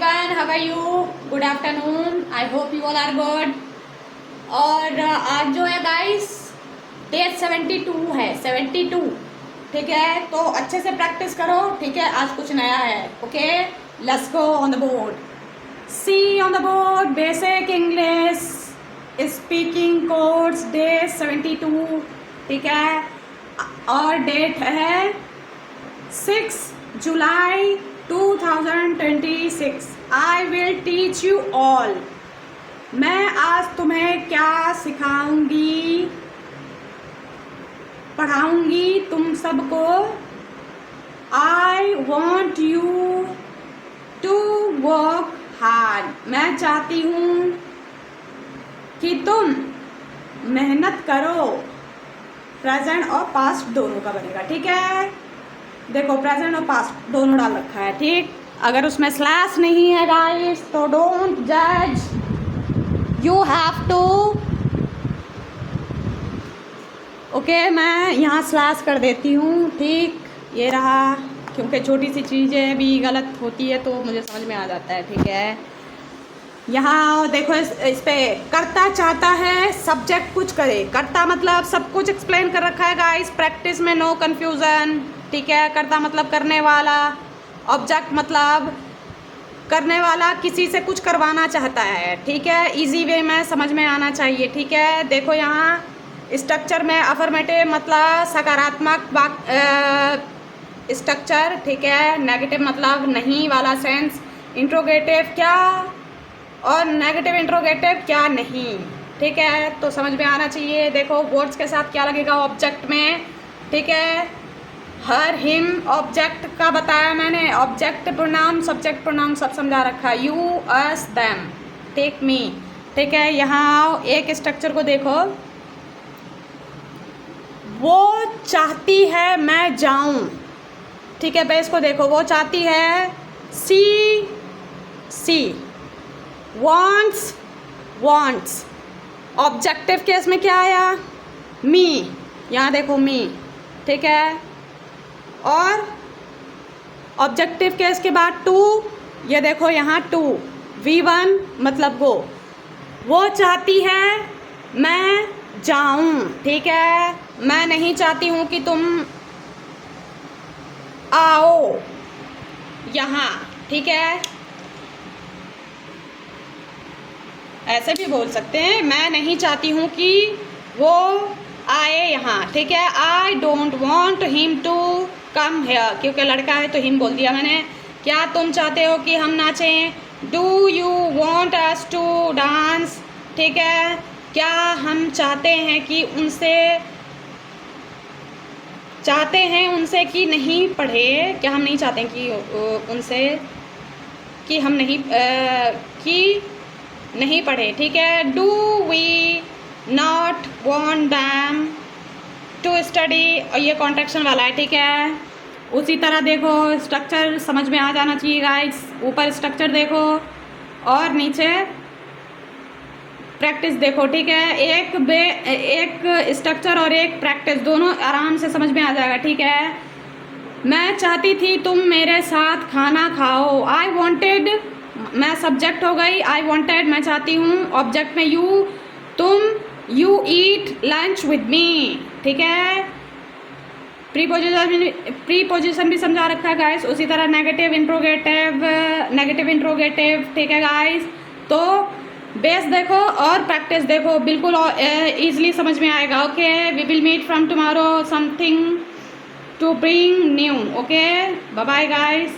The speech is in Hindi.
everyone, how are you? Good afternoon. I hope you all are good. और आज जो है गाइस डे 72 है, 72, ठीक है। तो अच्छे से प्रैक्टिस करो, ठीक है। आज कुछ नया है, okay. Let's go on the board. See on the board basic English speaking course day 72, ठीक है। और डेट है 6 जुलाई 2026। I will teach you all. मैं आज तुम्हें क्या सिखाऊंगी, पढ़ाऊंगी तुम सबको। I want you to work hard. मैं चाहती हूँ कि तुम मेहनत करो। प्रेजेंट और पास्ट दोनों का बनेगा, ठीक है। देखो प्रेजेंट और पास्ट दोनों डाल रखा है, ठीक। अगर उसमें स्लैश नहीं है गाइस तो डोंट जज, यू हैव टू, ओके। मैं यहाँ स्लैश कर देती हूँ, ठीक। ये रहा, क्योंकि छोटी सी चीज़ें भी गलत होती है तो मुझे समझ में आ जाता है, ठीक है। यहाँ देखो इस पे करता चाहता है सब्जेक्ट कुछ करे। करता मतलब सब कुछ एक्सप्लेन कर रखा है गाइस, प्रैक्टिस में नो कन्फ्यूज़न, ठीक है। करता मतलब करने वाला, ऑब्जेक्ट मतलब करने वाला किसी से कुछ करवाना चाहता है, ठीक है। इजी वे में समझ में आना चाहिए, ठीक है। देखो यहाँ स्ट्रक्चर में अफर्मेटिव मतलब सकारात्मक स्ट्रक्चर, ठीक है। नेगेटिव मतलब नहीं वाला सेंस। इंट्रोगेटिव क्या और नेगेटिव इंट्रोगेटिव क्या नहीं, ठीक है। तो समझ में आना चाहिए। देखो वर्ड्स के साथ क्या लगेगा ऑब्जेक्ट में, ठीक है। हर हिम ऑब्जेक्ट का बताया मैंने, ऑब्जेक्ट प्रोनाउन सब्जेक्ट प्रोनाउन सब समझा रखा है। You us them, take me, ठीक है। यहाँ एक स्ट्रक्चर को देखो, वो चाहती है मैं जाऊं, ठीक है। बेस को देखो, वो चाहती है सी वॉन्ट्स। ऑब्जेक्टिव केस में क्या आया, मी। यहाँ देखो मी, ठीक है। और ऑब्जेक्टिव केस के बाद टू, ये देखो यहाँ टू, V1 मतलब वो चाहती है मैं जाऊं, ठीक है। मैं नहीं चाहती हूँ कि तुम आओ यहाँ, ठीक है। ऐसे भी बोल सकते हैं, मैं नहीं चाहती हूँ कि वो आए यहाँ, ठीक है। I don't want him to come here, क्योंकि लड़का है तो हिम बोल दिया मैंने। क्या तुम चाहते हो कि हम नाचें, do you want us to dance, ठीक है। क्या हम चाहते हैं कि उनसे कि नहीं पढ़े, क्या हम नहीं चाहते हैं कि उनसे कि हम नहीं पढ़े, ठीक है। Do we not want them to study, और ये कॉन्ट्रैक्शन वाला है, ठीक है। उसी तरह देखो स्ट्रक्चर समझ में आ जाना चाहिए गाइस। ऊपर स्ट्रक्चर देखो और नीचे प्रैक्टिस देखो, ठीक है। एक स्ट्रक्चर और एक प्रैक्टिस दोनों आराम से समझ में आ जाएगा, ठीक है। मैं चाहती थी तुम मेरे साथ खाना खाओ। आई वॉन्टेड, मैं सब्जेक्ट हो गई, आई वॉन्टेड मैं चाहती हूँ। ऑब्जेक्ट में यू, तुम you eat lunch with me, ठीक है। प्रीपोजिशन भी समझा रखा है गाइस। उसी तरह नेगेटिव इंट्रोगेटिव, ठीक है गाइस। तो बेस देखो और प्रैक्टिस देखो, बिल्कुल ईजिली समझ में आएगा, okay. We will meet from tomorrow something to bring new, okay. Bye bye guys.